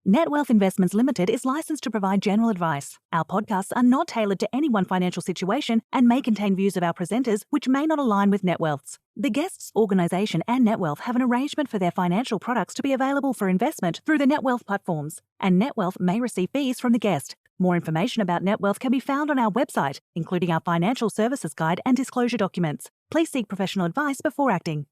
Net Wealth Investments Limited is licensed to provide general advice. Our podcasts are not tailored to any one financial situation and may contain views of our presenters which may not align with Net Wealth's. The guests' organisation and Net Wealth have an arrangement for their financial products to be available for investment through the Net Wealth platforms, and Net Wealth may receive fees from the guest. More information about Net Wealth can be found on our website, including our financial services guide and disclosure documents. Please seek professional advice before acting.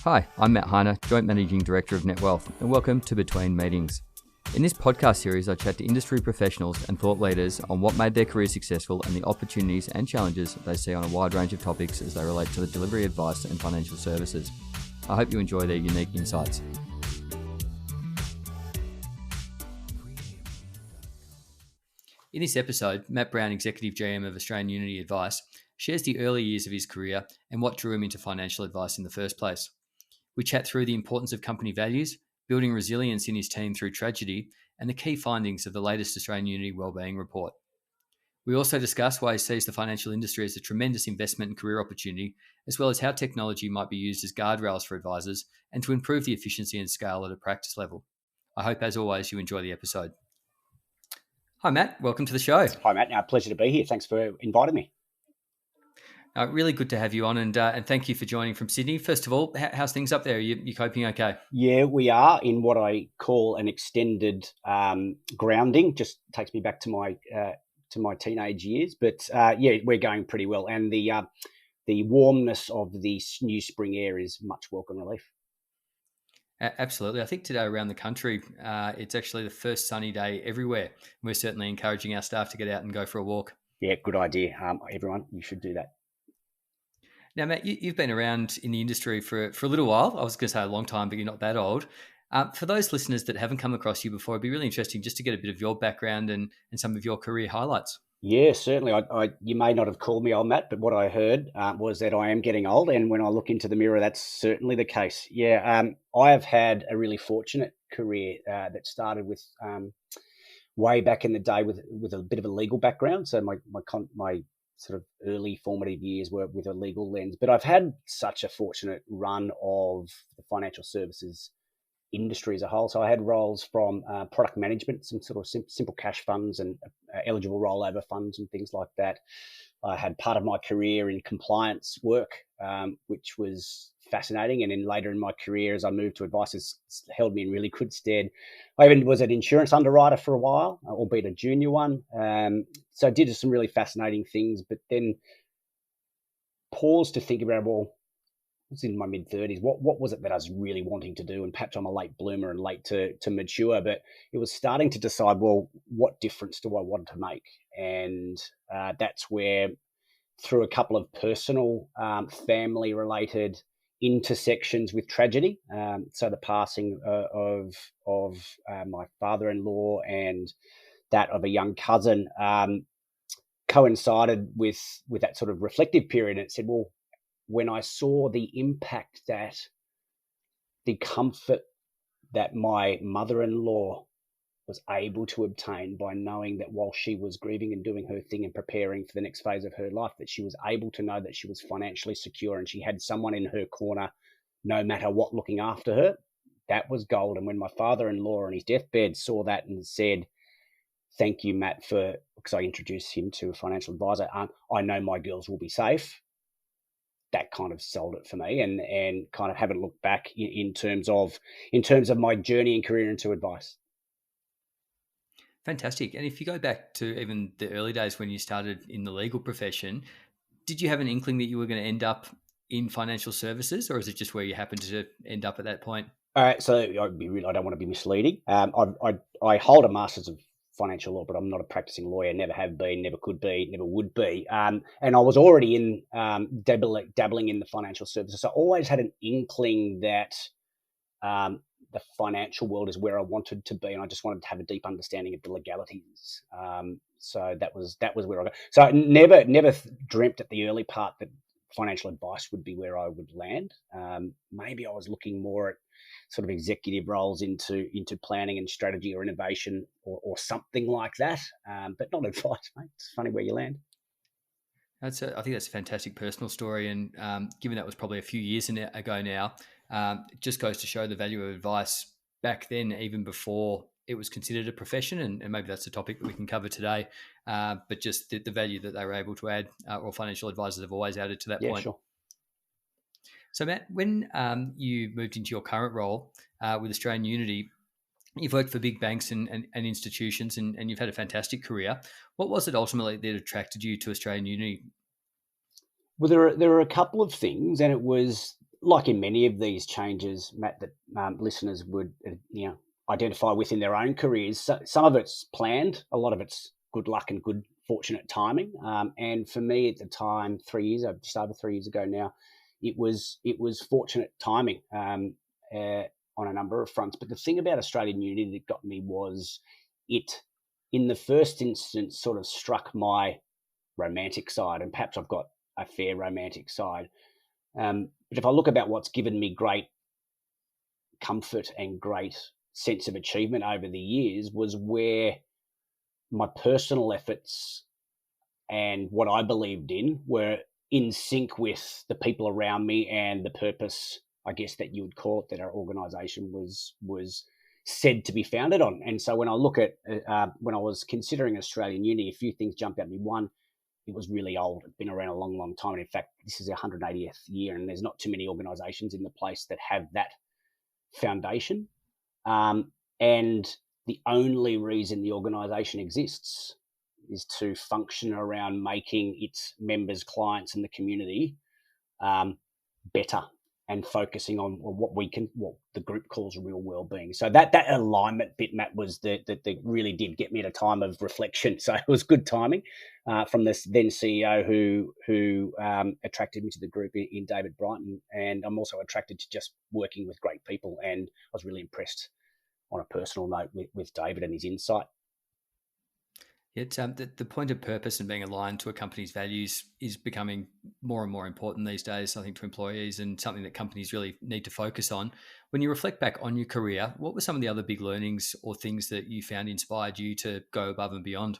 Hi, I'm Matt Heiner, Joint Managing Director of Net Wealth, and welcome to Between Meetings. In this podcast series, I chat to industry professionals and thought leaders on what made their careers successful and the opportunities and challenges they see on a wide range of topics as they relate to the delivery of advice and financial services. I hope you enjoy their unique insights. In this episode, Matt Brown, Executive GM of Australian Unity Advice, shares the early years of his career and what drew him into financial advice in the first place. We chat through the importance of company values, building resilience in his team through tragedy, and the key findings of the latest Australian Unity Wellbeing report. We also discuss why he sees the financial industry as a tremendous investment and career opportunity, as well as how technology might be used as guardrails for advisors and to improve the efficiency and scale at a practice level. I hope, as always, you enjoy the episode. Hi, Matt. Welcome to the show. Hi, Matt. Pleasure to be here. Thanks for inviting me. Really good to have you on, and thank you for joining from Sydney. First of all, how's things up there? Are you coping okay? Yeah, we are in what I call an extended grounding. Just takes me back to my teenage years, but yeah, we're going pretty well, and the warmness of the new spring air is much welcome relief. Absolutely. I think today around the country, it's actually the first sunny day everywhere. We're certainly encouraging our staff to get out and go for a walk. Yeah, good idea. Everyone, you should do that. Now, Matt, you've been around in the industry for a little while. I was going to say a long time, but you're not that old. For those listeners that haven't come across you before, it'd be really interesting just to get a bit of your background and some of your career highlights. Yeah, certainly. You may not have called me old, Matt, but what I heard was that I am getting old. And when I look into the mirror, that's certainly the case. Yeah, I have had a really fortunate career that started with way back in the day with a bit of a legal background. So my sort of early formative years were with a legal lens. But I've had such a fortunate run of the financial services industry as a whole. So I had roles from product management, some sort of simple cash funds and eligible rollover funds and things like that. I had part of my career in compliance work, which was fascinating. And then later in my career, as I moved to advice, it's held me in really good stead. I even was an insurance underwriter for a while, albeit a junior one. So I did some really fascinating things, but then paused to think about, well, I was in my mid-30s. What was it that I was really wanting to do? And perhaps I'm a late bloomer and late to mature, but it was starting to decide, well, what difference do I want to make? And that's where, through a couple of personal, family-related intersections with tragedy, so the passing of my father-in-law and that of a young cousin, coincided with that sort of reflective period. And it said, well, when I saw the impact that the comfort that my mother-in-law was able to obtain by knowing that while she was grieving and doing her thing and preparing for the next phase of her life, that she was able to know that she was financially secure and she had someone in her corner, no matter what, looking after her, that was gold. And when my father-in-law on his deathbed saw that and said, thank you, Matt, because I introduced him to a financial advisor, I know my girls will be safe. That kind of sold it for me, and kind of haven't looked back in terms of my journey and career into advice. Fantastic. And if you go back to even the early days when you started in the legal profession, did you have an inkling that you were going to end up in financial services, or is it just where you happened to end up at that point? So I don't want to be misleading. I hold a master's of financial law, but I'm not a practicing lawyer, never have been, never could be, never would be. And I was already in dabbling in the financial services. So I always had an inkling that the financial world is where I wanted to be, and I just wanted to have a deep understanding of the legalities. So that was where I got. So I never dreamt at the early part that financial advice would be where I would land. Maybe I was looking more at sort of executive roles into planning and strategy or innovation or something like that, but not advice, mate. It's funny where you land. I think that's a fantastic personal story, and given that was probably a few years ago now, it just goes to show the value of advice back then, even before it was considered a profession, and maybe that's a topic that we can cover today. But just the value that they were able to add, or financial advisors have always added to that Yeah, point. sure. So, Matt, when you moved into your current role with Australian Unity, you've worked for big banks and institutions, and you've had a fantastic career. What was it ultimately that attracted you to Australian Unity? Well, there are a couple of things, and it was like in many of these changes, Matt, that listeners would identify with in their own careers. So, some of it's planned, a lot of it's good luck and good fortunate timing. And for me at the time, just over 3 years ago now, it was fortunate timing on a number of fronts. But the thing about Australian Unity that got me was it, in the first instance, sort of struck my romantic side, and perhaps I've got a fair romantic side. But if I look about what's given me great comfort and great sense of achievement over the years, was where my personal efforts and what I believed in were in sync with the people around me and the purpose, I guess, that you would call it, that our organisation was said to be founded on. And so when I look at when I was considering Australian Uni, a few things jumped at me. One, it was really old. It'd been around a long, long time. And in fact, this is our 180th year, and there's not too many organisations in the place that have that foundation. And the only reason the organisation exists is to function around making its members, clients, and the community better, and focusing on what the group calls real well-being. So that alignment bit, Matt, was that really did get me at a time of reflection. So it was good timing from this then CEO who attracted me to the group in David Brighton, and I'm also attracted to just working with great people, and I was really impressed on a personal note with David and his insight. It's the point of purpose and being aligned to a company's values is becoming more and more important these days, I think, to employees, and something that companies really need to focus on. When you reflect back on your career, what were some of the other big learnings or things that you found inspired you to go above and beyond?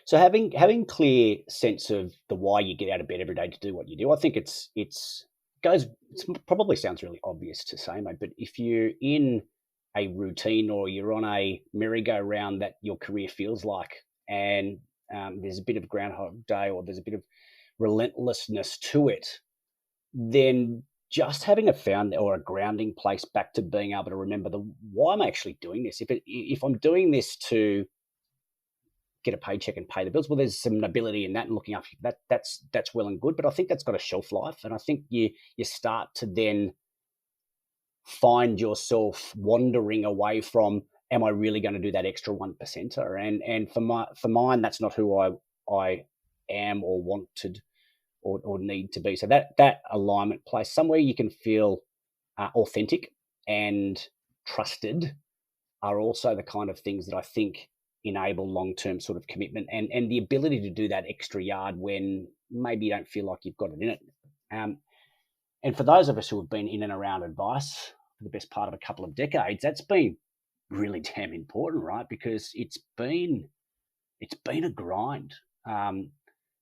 So having clear sense of the why you get out of bed every day to do what you do, I think it probably sounds really obvious to say, mate, but if you're in a routine or you're on a merry-go-round that your career feels like, and there's a bit of Groundhog Day or there's a bit of relentlessness to it, then just having a grounding place back to being able to remember why am I actually doing this? If I'm doing this to get a paycheck and pay the bills, well, there's some nobility in that and looking after that. That's well and good, but I think that's got a shelf life, and I think you start to then find yourself wandering away from, am I really going to do that extra 1%er? And for mine, that's not who I am or wanted or need to be. So that alignment place, somewhere you can feel authentic and trusted, are also the kind of things that I think enable long-term sort of commitment and the ability to do that extra yard when maybe you don't feel like you've got it in it. And for those of us who have been in and around advice for the best part of a couple of decades, that's been really damn important, right? Because it's been a grind.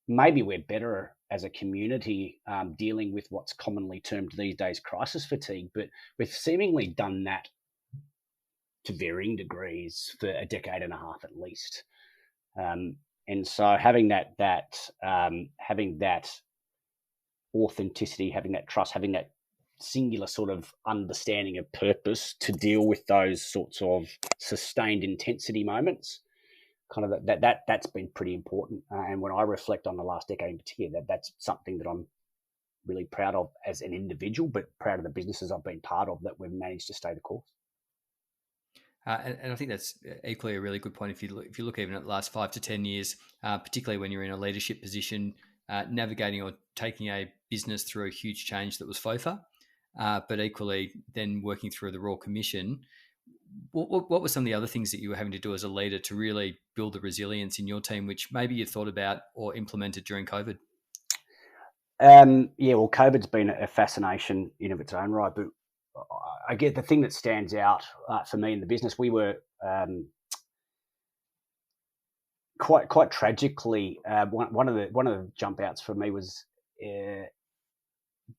Maybe we're better as a community dealing with what's commonly termed these days crisis fatigue, but we've seemingly done that to varying degrees for a decade and a half at least. And so having that authenticity, having that trust, having that singular sort of understanding of purpose to deal with those sorts of sustained intensity moments, kind of that's been pretty important. And when I reflect on the last decade in particular, that's something that I'm really proud of as an individual, but proud of the businesses I've been part of that we've managed to stay the course. And I think that's equally a really good point. If you look even at the last 5 to 10 years, particularly when you're in a leadership position, navigating or taking a business through a huge change that was FOFA, but equally then working through the Royal Commission, what were some of the other things that you were having to do as a leader to really build the resilience in your team, which maybe you thought about or implemented during COVID? Well, COVID's been a fascination in of its own right, but I get the thing that stands out for me in the business. We were quite tragically, one of the jump outs for me was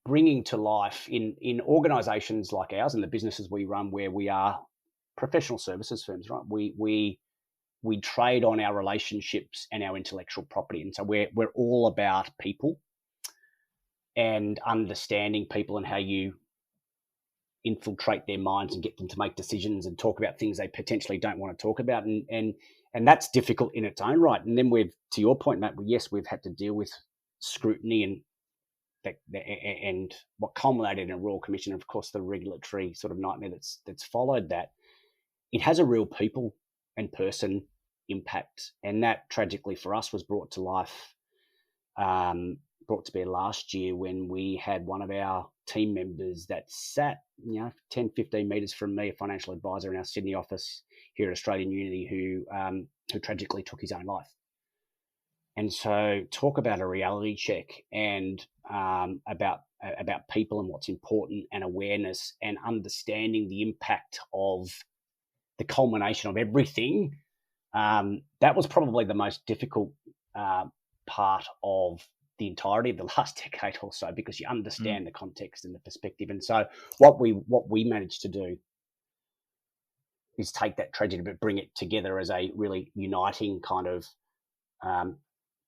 bringing to life in organisations like ours and the businesses we run, where we are professional services firms, right? We trade on our relationships and our intellectual property, and so we're all about people and understanding people and how you infiltrate their minds and get them to make decisions and talk about things they potentially don't want to talk about, and that's difficult in its own right. And then to your point, Matt, yes, we've had to deal with scrutiny and what culminated in a Royal Commission, and of course the regulatory sort of nightmare that's followed that. It has a real people and person impact, and that tragically for us was brought to life, brought to bear last year when we had one of our team members that sat 10, 15 metres from me, a financial advisor in our Sydney office here at Australian Unity, who tragically took his own life. And so talk about a reality check, and about people and what's important, and awareness and understanding the impact of the culmination of everything. That was probably the most difficult part of the entirety of the last decade or so, because you understand the context and the perspective. And so what we managed to do is take that tragedy but bring it together as a really uniting kind of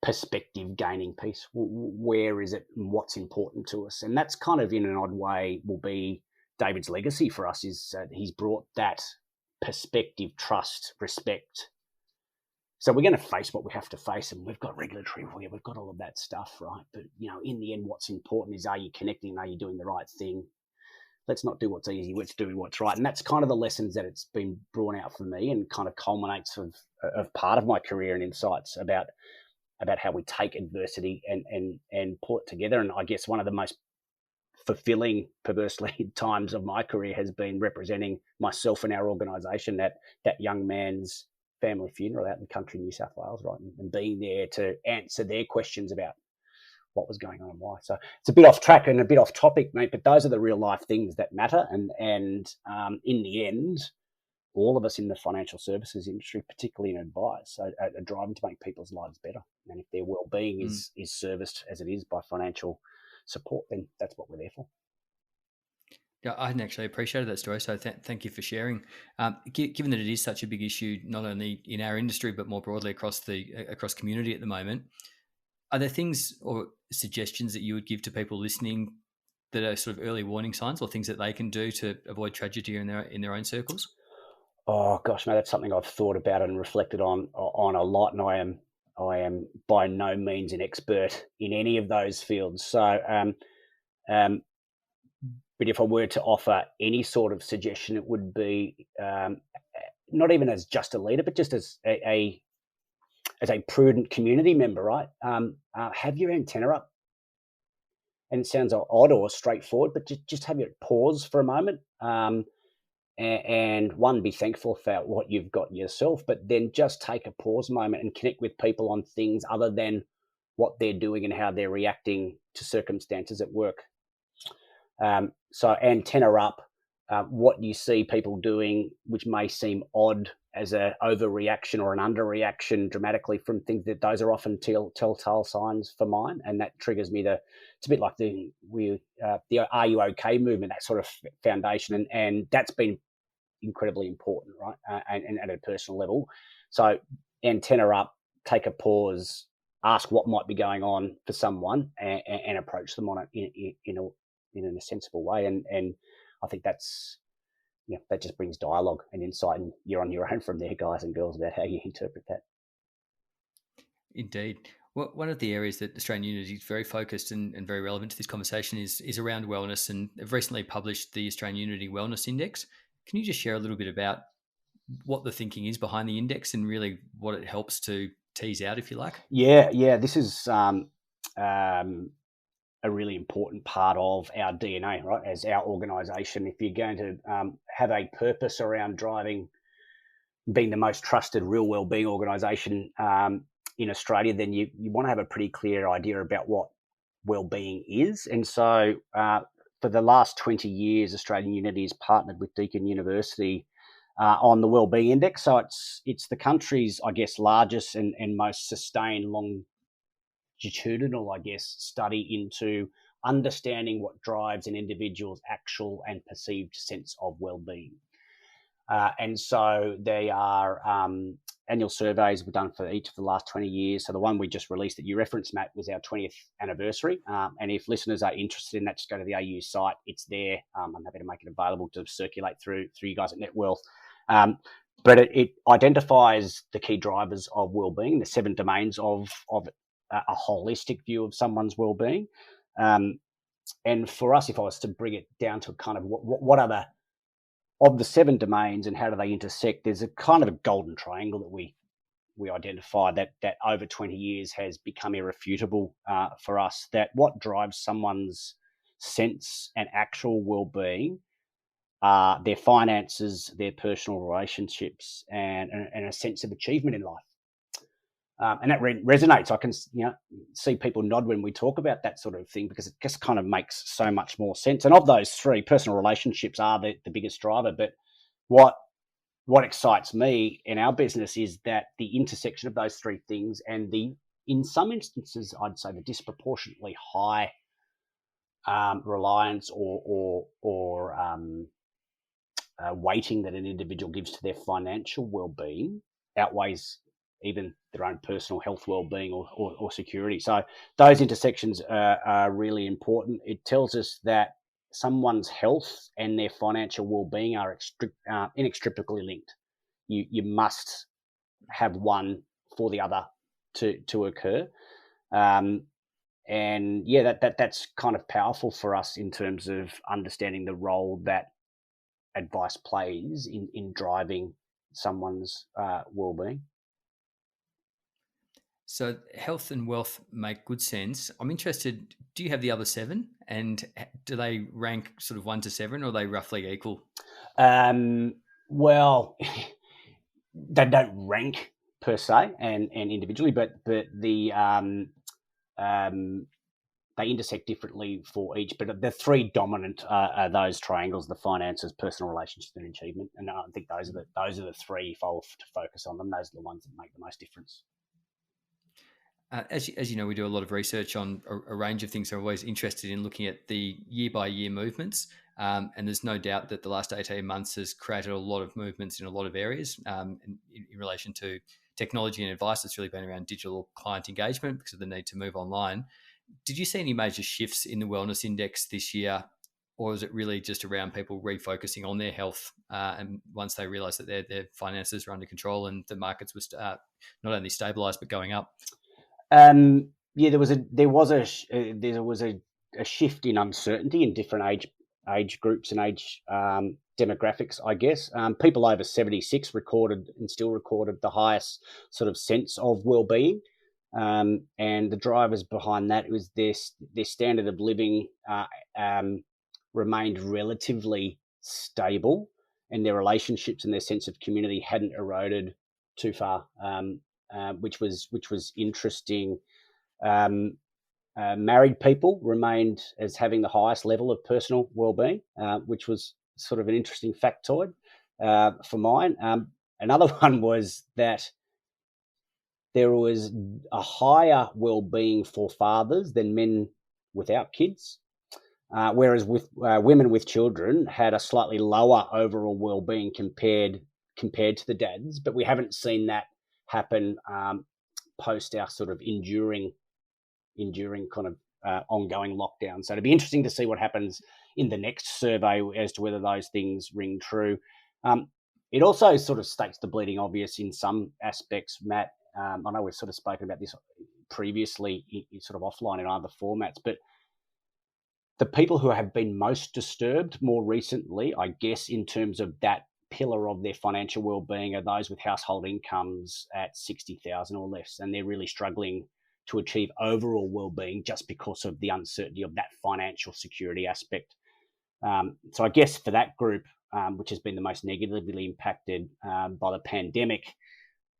perspective gaining piece. Where is it and what's important to us? And that's kind of, in an odd way, will be David's legacy for us, is that he's brought that perspective, trust, respect. So we're going to face what we have to face, and we've got regulatory, we've got all of that stuff, right? But, in the end, what's important is, are you connecting? Are you doing the right thing? Let's not do what's easy. Let's do what's right. And that's kind of the lessons that it's been drawn out for me, and kind of culminates of part of my career and insights about how we take adversity and pull it together. And I guess one of the most fulfilling, perversely, times of my career has been representing myself and our organisation at that young man's family funeral out in country New South Wales, right, and being there to answer their questions about what was going on and why. So it's a bit off track and a bit off topic, mate, but those are the real life things that matter. And in the end, all of us in the financial services industry, particularly in advice, are driving to make people's lives better. And if their well-being is serviced as it is by financial support, then that's what we're there for. Yeah, I hadn't actually appreciated that story, so thank you for sharing. Given that it is such a big issue, not only in our industry but more broadly across community at the moment, are there things or suggestions that you would give to people listening that are sort of early warning signs, or things that they can do to avoid tragedy in their own circles? Oh gosh, mate, that's something I've thought about and reflected on a lot, and I am by no means an expert in any of those fields. So, but if I were to offer any sort of suggestion, it would be not even as just a leader, but just as a prudent community member, right? Have your antenna up. And it sounds odd or straightforward, but just have your pause for a moment. And one, be thankful for what you've got yourself, but then just take a pause moment and connect with people on things other than what they're doing and how they're reacting to circumstances at work. So antenna up, what you see people doing, which may seem odd as an overreaction or an underreaction dramatically from things, that those are often telltale signs for mine. And that triggers me it's a bit like the Are You OK movement, that sort of foundation. And that's been incredibly important, right? And at a personal level. So antenna up, take a pause, ask what might be going on for someone, and approach them on it in a sensible way. And I think that just brings dialogue and insight, and you're on your own from there, guys and girls, about how you interpret that. Indeed. Well, one of the areas that Australian Unity is very focused and very relevant to this conversation is around wellness, and have recently published the Australian Unity Wellness Index. Can you just share a little bit about what the thinking is behind the index and really what it helps to tease out, if you like? Yeah. This is a really important part of our DNA, right? As our organisation, if you're going to have a purpose around being the most trusted real wellbeing organisation in Australia, then you want to have a pretty clear idea about what wellbeing is. And so for the last 20 years, Australian Unity has partnered with Deakin University on the Wellbeing Index. So it's the country's, I guess, largest and most sustained longitudinal, I guess, study into understanding what drives an individual's actual and perceived sense of well-being. And so they are annual surveys were done for each of the last 20 years. So the one we just released that you referenced, Matt, was our 20th anniversary. And if listeners are interested in that, just go to the AU site. It's there. I'm happy to make it available to circulate through you guys at NetWealth. But it identifies the key drivers of well-being, the 7 domains of a holistic view of someone's well-being. And for us, if I was to bring it down to kind of what are the of the 7 domains and how do they intersect, there's a kind of a golden triangle that we identify that over 20 years has become irrefutable for us, that what drives someone's sense and actual well-being are their finances, their personal relationships, and a sense of achievement in life. And that resonates. I can see people nod when we talk about that sort of thing because it just kind of makes so much more sense. And of those 3, personal relationships are the biggest driver. But what excites me in our business is that the intersection of those 3 things and in some instances, I'd say the disproportionately high reliance or weighting that an individual gives to their financial well-being outweighs even their own personal health, well-being, or security. So those intersections are really important. It tells us that someone's health and their financial well-being are inextricably linked. You must have one for the other to occur. And yeah, that's kind of powerful for us in terms of understanding the role that advice plays in driving someone's well-being. So health and wealth make good sense. I'm interested, do you have the other 7 and do they rank sort of 1 to 7 or are they roughly equal? Well, they don't rank per se and individually, but the they intersect differently for each. But the 3 dominant are those triangles: the finances, personal relationships, and achievement. And I think those are the 3. If I were to focus on them, those are the ones that make the most difference. As you know, we do a lot of research on a range of things. So I'm always interested in looking at the year-by-year movements. And there's no doubt that the last 18 months has created a lot of movements in a lot of areas in relation to technology and advice. It's really been around digital client engagement because of the need to move online. Did you see any major shifts in the wellness index this year, or is it really just around people refocusing on their health and once they realise that their finances are under control and the markets were not only stabilised but going up? Yeah, there was a shift in uncertainty in different age groups and age demographics, I guess. People over 76 recorded the highest sort of sense of well-being. And the drivers behind that was their standard of living remained relatively stable, and their relationships and their sense of community hadn't eroded too far, which was interesting. Married people remained as having the highest level of personal well-being, which was sort of an interesting factoid for mine. Another one was that there was a higher well-being for fathers than men without kids, whereas with women with children had a slightly lower overall well-being compared to the dads. But we haven't seen that happen post our sort of enduring kind of ongoing lockdown. So it'll be interesting to see what happens in the next survey as to whether those things ring true. It also sort of states the bleeding obvious in some aspects, Matt. I know we've sort of spoken about this previously in sort of offline in other formats, but the people who have been most disturbed more recently, I guess, in terms of that pillar of their financial well-being are those with household incomes at 60,000 or less, and they're really struggling to achieve overall well-being just because of the uncertainty of that financial security aspect. So I guess for that group, which has been the most negatively impacted by the pandemic,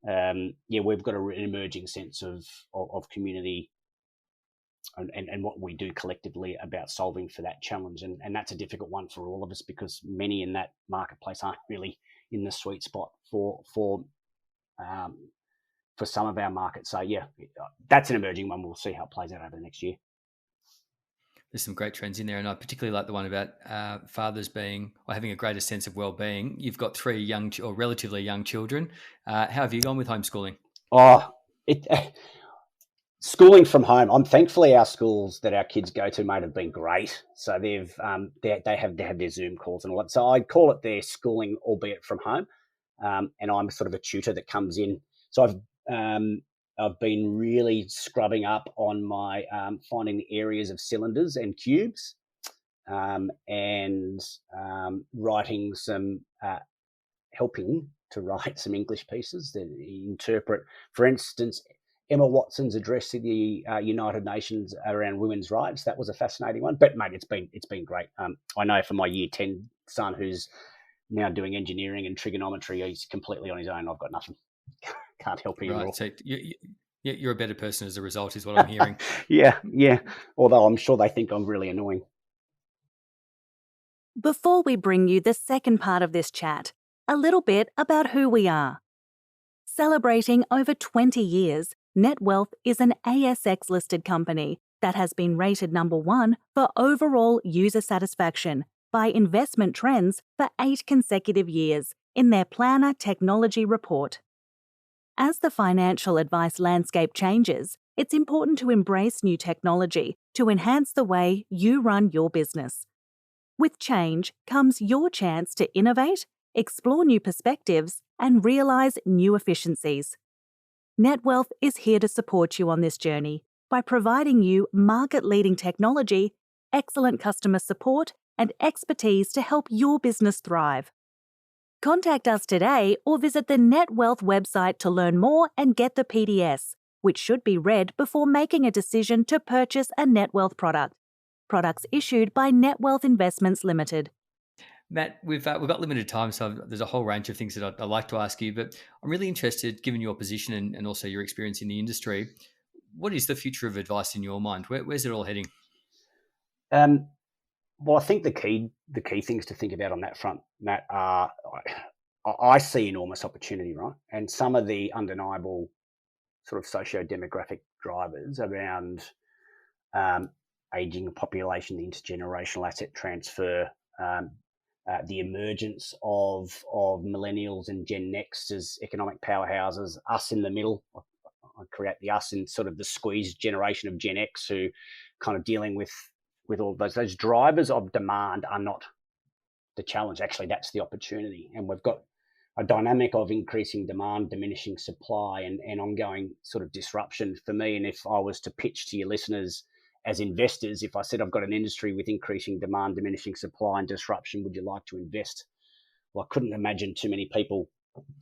we've got an emerging sense of community and what we do collectively about solving for that challenge. And that's a difficult one for all of us because many in that marketplace aren't really in the sweet spot for some of our markets. So yeah, that's an emerging one. We'll see how it plays out over the next year. There's some great trends in there, and I particularly like the one about fathers being or having a greater sense of well-being. You've got 3 young or relatively young children. How have you gone with homeschooling? Schooling from home. Thankfully our schools that our kids go to, mate, have been great. So they have their Zoom calls and all that. So I call it their schooling, albeit from home. And I'm sort of a tutor that comes in. So I've been really scrubbing up on my finding the areas of cylinders and cubes, and writing some helping to write some English pieces that interpret, for instance, Emma Watson's address to the United Nations around women's rights. That was a fascinating one. But mate, it's been great. I know for my year 10 son, who's now doing engineering and trigonometry, he's completely on his own. I've got nothing. Can't help him. Right. So you're a better person as a result, is what I'm hearing. Yeah. Although I'm sure they think I'm really annoying. Before we bring you the second part of this chat, a little bit about who we are. Celebrating over 20 years, NetWealth is an ASX-listed company that has been rated number 1 for overall user satisfaction by Investment Trends for 8 consecutive years in their Planner Technology Report. As the financial advice landscape changes, it's important to embrace new technology to enhance the way you run your business. With change comes your chance to innovate, explore new perspectives, and realize new efficiencies. NetWealth is here to support you on this journey by providing you market-leading technology, excellent customer support, and expertise to help your business thrive. Contact us today or visit the NetWealth website to learn more and get the PDS, which should be read before making a decision to purchase a NetWealth product. Products issued by NetWealth Investments Limited. Matt, we've got limited time, so there's a whole range of things that I'd like to ask you, but I'm really interested, given your position and also your experience in the industry, what is the future of advice in your mind? Where's it all heading? Well, I think the key things to think about on that front, Matt, are I see enormous opportunity, right? And some of the undeniable sort of socio-demographic drivers around aging population, the intergenerational asset transfer, the emergence of millennials and Gen Next as economic powerhouses, us in the middle. I create the us in sort of the squeezed generation of Gen X who kind of dealing with all those drivers of demand are not the challenge. Actually, that's the opportunity. And we've got a dynamic of increasing demand, diminishing supply, and ongoing sort of disruption for me. And if I was to pitch to your listeners as investors, if I said I've got an industry with increasing demand, diminishing supply, and disruption, would you like to invest? Well, I couldn't imagine too many people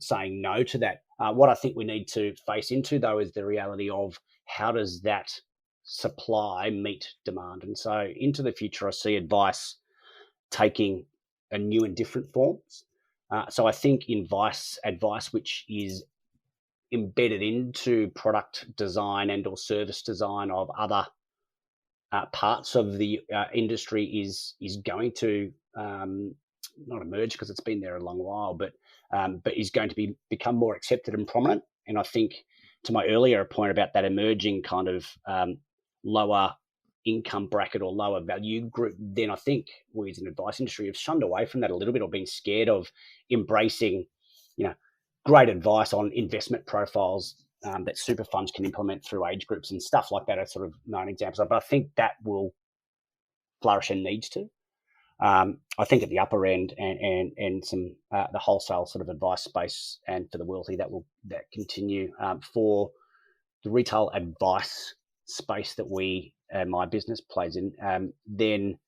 saying no to that. What I think we need to face into, though, is the reality of how does that supply meet demand. And so into the future, I see advice taking a new and different forms. So I think advice which is embedded into product design and or service design of other parts of the industry is going to not emerge because it's been there a long while, but is going to become more accepted and prominent. And I think to my earlier point about that emerging kind of lower income bracket or lower value group, then I think we as an advice industry have shunned away from that a little bit or been scared of embracing, great advice on investment profiles that super funds can implement through age groups and stuff like that are sort of known examples of. But I think that will flourish and needs to. I think at the upper end and some the wholesale sort of advice space and for the wealthy that continue for the retail advice space that my business plays in, then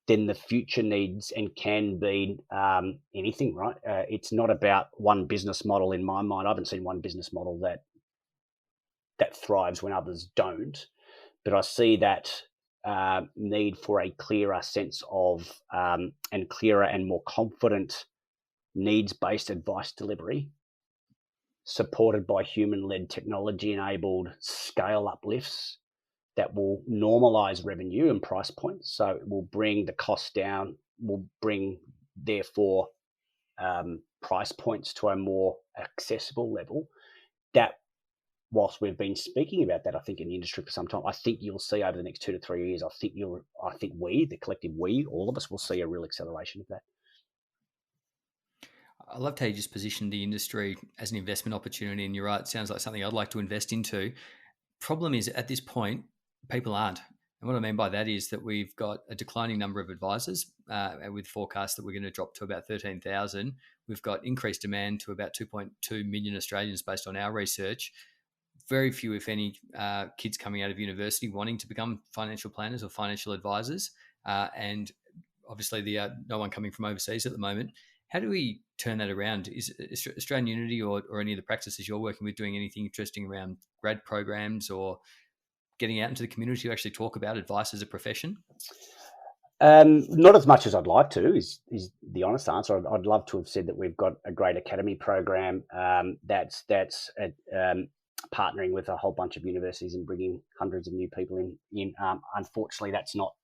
the future needs and can be anything, right? It's not about one business model in my mind. I haven't seen one business model that thrives when others don't, but I see that need for a clearer sense of and clearer and more confident needs-based advice delivery supported by human-led technology-enabled scale uplifts that will normalize revenue and price points. So it will bring the cost down, will bring, therefore, price points to a more accessible level, that whilst we've been speaking about that, I think in the industry for some time, I think you'll see over the next 2 to 3 years, I think we, the collective we, all of us will see a real acceleration of that. I loved how you just positioned the industry as an investment opportunity, and you're right, it sounds like something I'd like to invest into. Problem is, at this point, people aren't. And what I mean by that is that we've got a declining number of advisors with forecasts that we're going to drop to about 13,000. We've got increased demand to about 2.2 million Australians based on our research. Very few, if any, kids coming out of university wanting to become financial planners or financial advisors. And obviously, no one coming from overseas at the moment. How do we turn that around? Is Australian Unity or any of the practices you're working with doing anything interesting around grad programs or getting out into the community to actually talk about advice as a profession? Not as much as I'd like to is the honest answer. I'd love to have said that we've got a great academy program that's partnering with a whole bunch of universities and bringing hundreds of new people in. Unfortunately, that's not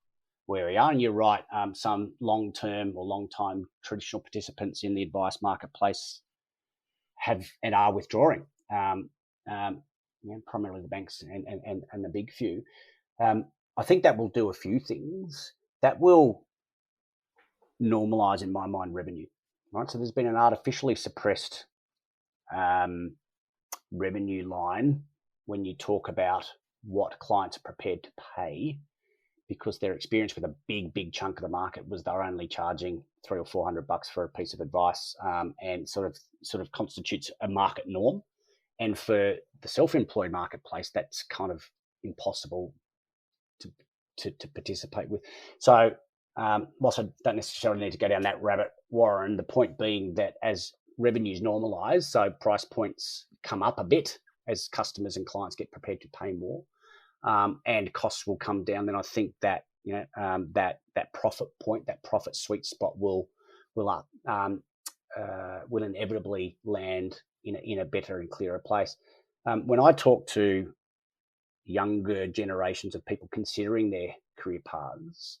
where we are. And you're right, some long-term or long-time traditional participants in the advice marketplace have and are withdrawing, primarily the banks and the big few. I think that will do a few things. That will normalise, in my mind, revenue. Right, so there's been an artificially suppressed revenue line when you talk about what clients are prepared to pay, because their experience with a big chunk of the market was they're only charging $300 or $400 for a piece of advice, and sort of constitutes a market norm. And for the self-employed marketplace, that's kind of impossible to participate with. So whilst I don't necessarily need to go down that rabbit warren, the point being that as revenues normalise, so price points come up a bit as customers and clients get prepared to pay more, and costs will come down, then I think that that profit point, that profit sweet spot will inevitably land in a better and clearer place. When I talk to younger generations of people considering their career paths,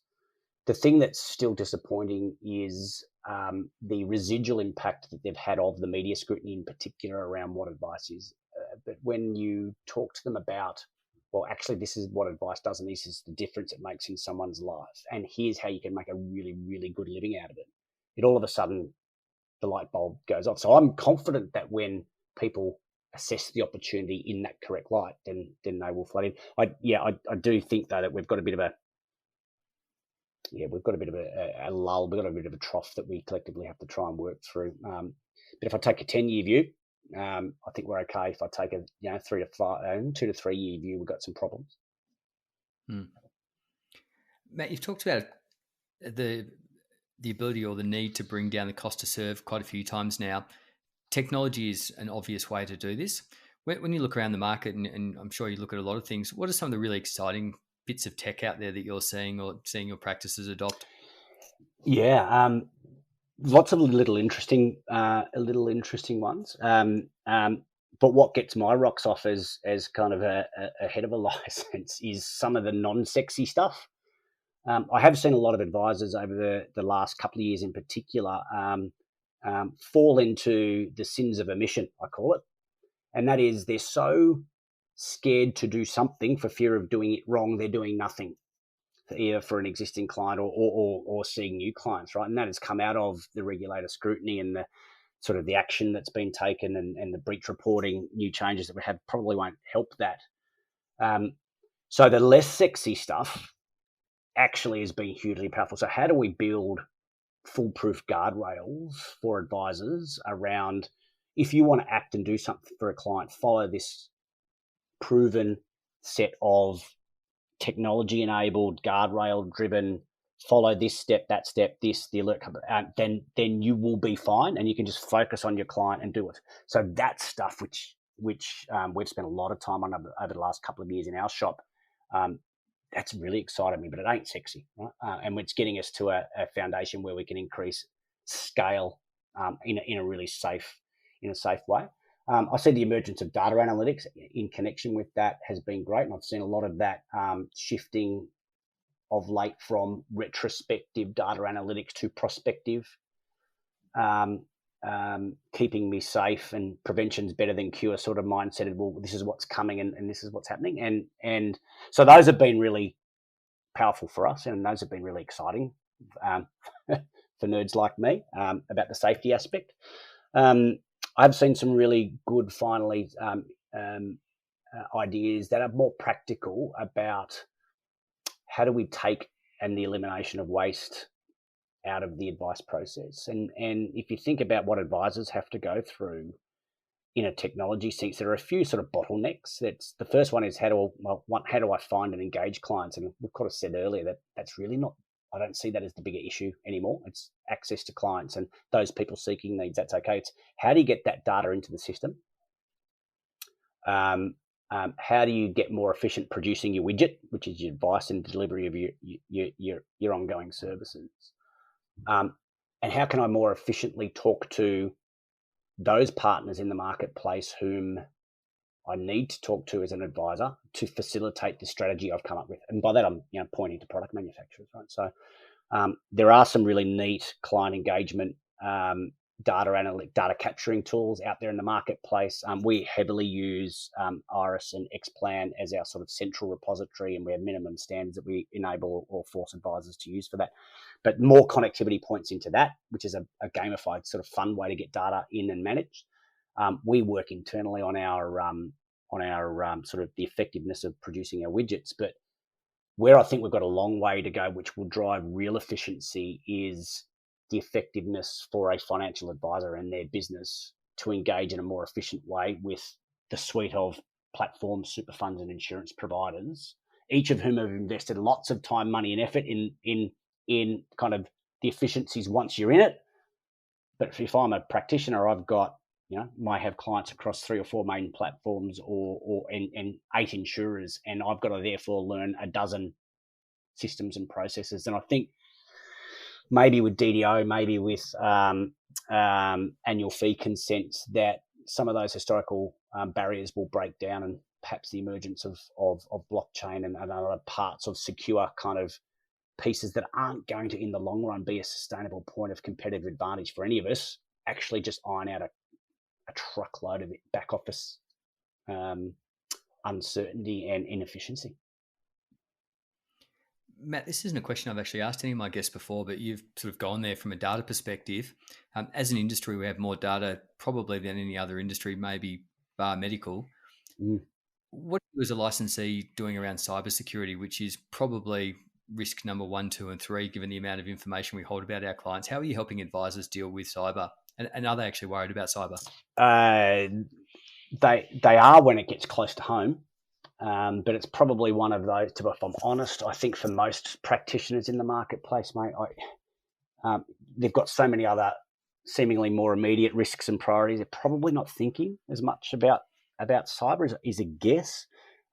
the thing that's still disappointing is the residual impact that they've had of the media scrutiny, in particular around what advice is. But when you talk to them about, well, actually, this is what advice does, and this is the difference it makes in someone's life, and here's how you can make a really, really good living out of it, it all of a sudden, the light bulb goes off. So I'm confident that when people assess the opportunity in that correct light, then they will flood in. I do think, though, that we've got a bit of a lull. We've got a bit of a trough that we collectively have to try and work through. But if I take a 10-year view, I think we're okay. If I take a 2 to 3 year view, we've got some problems. Matt, you've talked about the ability or the need to bring down the cost to serve quite a few times now. Technology is an obvious way to do this. When you look around the market, and I'm sure you look at a lot of things, what are some of the really exciting bits of tech out there that you're seeing or seeing your practices adopt? Yeah, lots of little interesting ones. But what gets my rocks off as kind of a head of a license is some of the non-sexy stuff. I have seen a lot of advisors over the last couple of years in particular fall into the sins of omission, I call it. And that is, they're so scared to do something for fear of doing it wrong, they're doing nothing, either for an existing client or seeing new clients, right? And that has come out of the regulator scrutiny and the sort of the action that's been taken and the breach reporting, new changes that we have probably won't help that. So the less sexy stuff actually has been hugely powerful. So how do we build foolproof guardrails for advisors around, if you want to act and do something for a client, follow this proven set of technology-enabled, guardrail-driven, follow this step, that step, the alert, then you will be fine, and you can just focus on your client and do it. So that stuff, which we've spent a lot of time on over the last couple of years in our shop, that's really excited me, but it ain't sexy, right? And it's getting us to a foundation where we can increase scale in a really safe way. I see the emergence of data analytics in connection with that has been great, and I've seen a lot of that shifting of late from retrospective data analytics to prospective keeping me safe and prevention's better than cure sort of mindset of, well, this is what's coming and this is what's happening. And so those have been really powerful for us, and those have been really exciting for nerds like me about the safety aspect. I've seen some really good, finally, ideas that are more practical about how do we take and the elimination of waste out of the advice process. And if you think about what advisors have to go through in a technology sense, there are a few sort of bottlenecks. That's the first one is how do I find and engage clients? And we've kind of said earlier that that's really not, I don't see that as the bigger issue anymore. It's access to clients and those people seeking needs. That's okay. It's how do you get that data into the system? How do you get more efficient producing your widget, which is your advice and delivery of your ongoing services? And how can I more efficiently talk to those partners in the marketplace whom I need to talk to as an advisor to facilitate the strategy I've come up with? And by that, I'm pointing to product manufacturers, right? So there are some really neat client engagement data capturing tools out there in the marketplace. We heavily use Iris and Xplan as our sort of central repository, and we have minimum standards that we enable or force advisors to use for that. But more connectivity points into that, which is a gamified sort of fun way to get data in and managed. We work internally on our sort of the effectiveness of producing our widgets, but where I think we've got a long way to go, which will drive real efficiency, is the effectiveness for a financial advisor and their business to engage in a more efficient way with the suite of platforms, super funds, and insurance providers, each of whom have invested lots of time, money, and effort in kind of the efficiencies once you're in it. But if I'm a practitioner, I've got, might have clients across 3 or 4 main platforms and 8 insurers, and I've got to therefore learn a dozen systems and processes. And I think maybe with DDO, maybe with annual fee consents, that some of those historical barriers will break down, and perhaps the emergence of blockchain and other parts of secure kind of pieces that aren't going to, in the long run, be a sustainable point of competitive advantage for any of us, actually just iron out a truckload of back office uncertainty and inefficiency. Matt, this isn't a question I've actually asked any of my guests before, but you've sort of gone there from a data perspective. As an industry, we have more data probably than any other industry, maybe bar medical. What are you as a licensee doing around cybersecurity, which is probably risk number 1, 2, and 3, given the amount of information we hold about our clients? How are you helping advisors deal with cyber? And are they actually worried about cyber? They are when it gets close to home. But it's probably one of those, if I'm honest, I think for most practitioners in the marketplace, mate, they've got so many other seemingly more immediate risks and priorities. They're probably not thinking as much about cyber is a guess.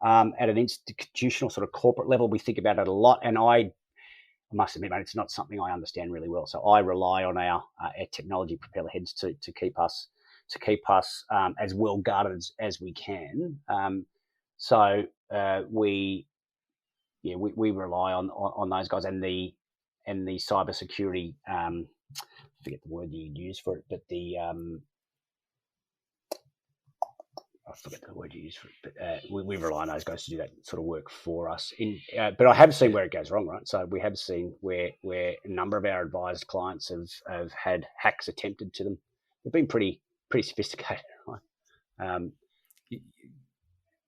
At an institutional sort of corporate level, we think about it a lot. And I must admit, mate, it's not something I understand really well. So I rely on our technology propeller heads to keep us as well guarded as we can. So we rely on those guys and the cybersecurity. I forget the word you use for it, but we rely on those guys to do that sort of work for us. But I have seen where it goes wrong, right? So we have seen where a number of our advised clients have had hacks attempted to them. They've been pretty sophisticated, right?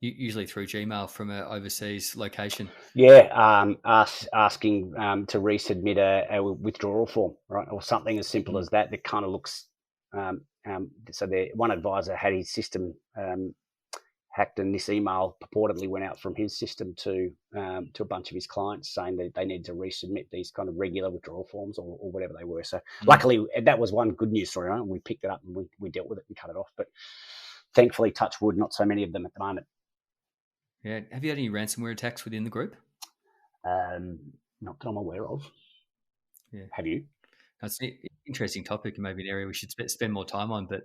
Usually through Gmail from an overseas location. Yeah, asking to resubmit a withdrawal form, right, or something as simple as that. That kind of looks. So one advisor had his system hacked, and this email purportedly went out from his system to a bunch of his clients saying that they need to resubmit these kind of regular withdrawal forms or whatever they were. So luckily, that was one good news story, right? We picked it up and we dealt with it and cut it off. But thankfully, touch wood, not so many of them at the moment. Yeah. Have you had any ransomware attacks within the group? Not that I'm aware of. Yeah. Have you? That's an interesting topic and maybe an area we should spend more time on. But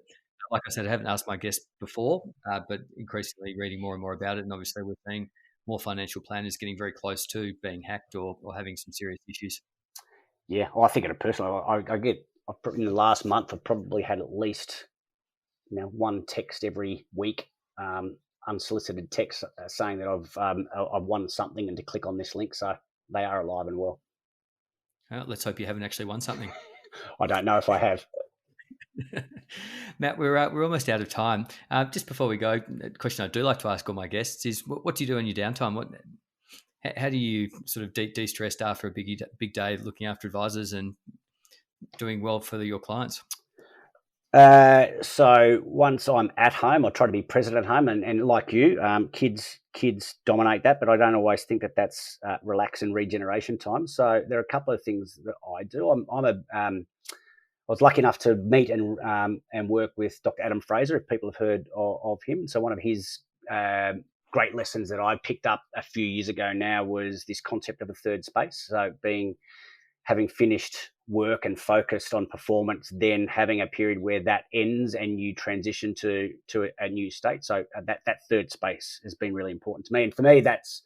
like I said, I haven't asked my guests before, but increasingly reading more and more about it. And obviously we're seeing more financial planners getting very close to being hacked or having some serious issues. Yeah, well, I think at a personal level, in the last month, I've probably had at least one text every week, unsolicited text saying that I've won something and to click on this link. So they are alive and well. Let's hope you haven't actually won something. I don't know if I have. Matt, we're almost out of time. Just before we go, a question I do like to ask all my guests is, what do you do in your downtime? How do you sort of de-stress after a big day looking after advisors and doing well for your clients? So once I'm at home, I try to be present at home, and like you, kids dominate that, but I don't always think that that's relax and regeneration time. So there are a couple of things that I do. I was lucky enough to meet and work with Dr. Adam Fraser, if people have heard of him. So one of his great lessons that I picked up a few years ago now was this concept of a third space. So having finished work and focused on performance, then having a period where that ends and you transition to a new state. So that third space has been really important to me. And for me, that's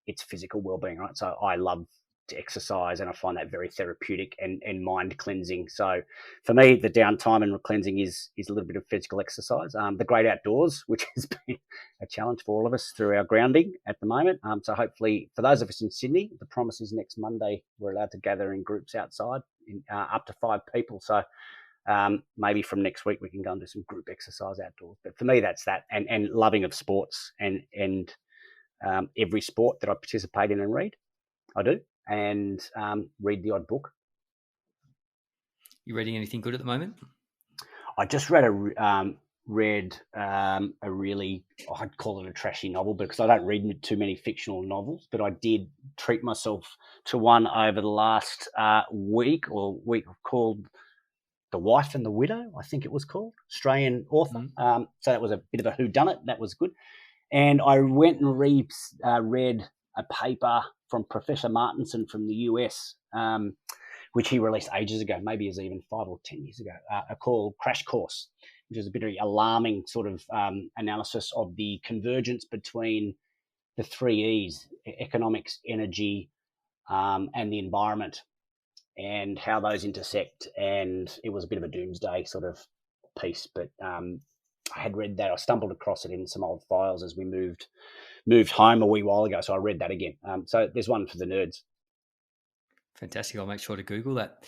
it's physical well-being, right? So I love to exercise, and I find that very therapeutic and mind cleansing. So for me, the downtime and cleansing is a little bit of physical exercise. The great outdoors, which has been a challenge for all of us through our grounding at the moment. So hopefully for those of us in Sydney, the promise is next Monday we're allowed to gather in groups outside, up to 5 people. So maybe from next week we can go and do some group exercise outdoors. But for me, that's that, and loving of sports and every sport that I participate in and read, I do. And read the odd book. You reading anything good at the moment? I just read a really, I'd call it a trashy novel, because I don't read too many fictional novels, but I did treat myself to one over the last week called The Wife and the Widow, I think it was called, Australian author. So that was a bit of a whodunit. That was good. And I went and read a paper from Professor Martinson from the US, which he released ages ago, maybe it was even 5 or 10 years ago, called Crash Course, which is a very alarming sort of analysis of the convergence between the 3 E's, economics, energy, and the environment, and how those intersect. And it was a bit of a doomsday sort of piece, but I had read that. I stumbled across it in some old files as we moved home a wee while ago, so I read that again. So there's one for the nerds. Fantastic. I'll make sure to Google that.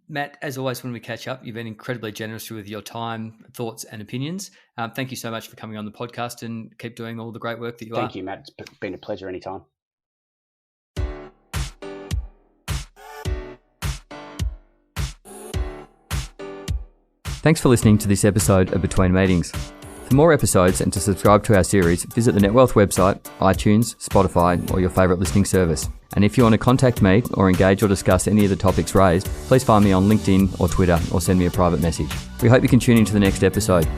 Matt, as always, when we catch up, you've been incredibly generous with your time, thoughts, and opinions. Thank you so much for coming on the podcast, and keep doing all the great work that you are. Thank you, Matt. It's been a pleasure anytime. Thanks for listening to this episode of Between Meetings. For more episodes and to subscribe to our series, visit the NetWealth website, iTunes, Spotify, or your favourite listening service. And if you want to contact me or engage or discuss any of the topics raised, please find me on LinkedIn or Twitter, or send me a private message. We hope you can tune into the next episode.